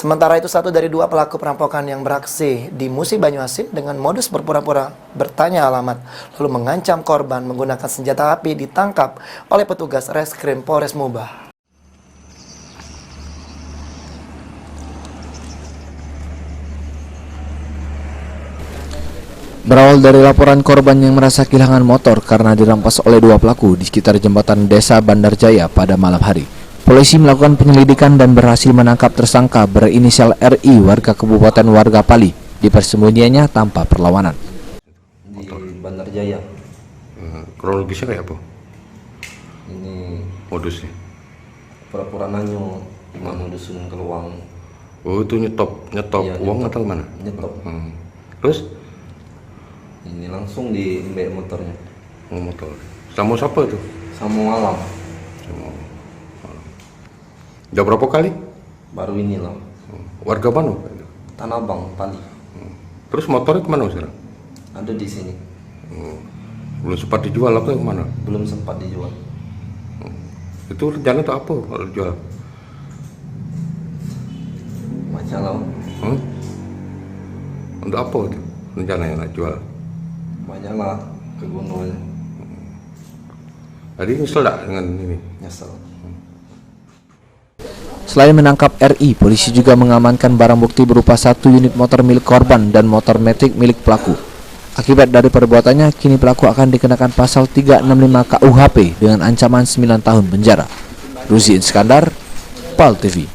Sementara itu, satu dari dua pelaku perampokan yang beraksi di Musi Banyuasin dengan modus berpura-pura bertanya alamat, lalu mengancam korban menggunakan senjata api ditangkap oleh petugas Reskrim Polres Mubah. Berawal dari laporan korban yang merasa kehilangan motor karena dirampas oleh dua pelaku di sekitar jembatan Desa Bandar Jaya pada malam hari, polisi melakukan penyelidikan dan berhasil menangkap tersangka berinisial RI warga Kabupaten Wargapali di persembunyiannya tanpa perlawanan. Di Bandar Jaya. Kronologisnya kayak apa? Ini Modusnya? pura-pura nanyo mana dusun Keluang. Oh, itu nyetop Iya, uang nyetop. atau mana? Nyetop. Terus? Ini langsung di mbak motornya. Motor. Sama siapa itu? Sama alam. Udah berapa kali? Baru ini lah. Warga mana? Tanah Abang, Pali. Terus motornya kemana sekarang? Ada di sini. Belum sempat dijual apa kemana? Belum sempat dijual. Itu rencana tuh apa kalau dijual? Macam lah. Untuk apa itu rencana yang nak jual? Banyak lah ke gunungnya. Tadi nyesel tak dengan ini? Nyesel. Selain menangkap RI, polisi juga mengamankan barang bukti berupa 1 unit motor milik korban dan motor metik milik pelaku. Akibat dari perbuatannya, kini pelaku akan dikenakan pasal 365 KUHP dengan ancaman 9 tahun penjara. Ruzi Iskandar, PAL TV.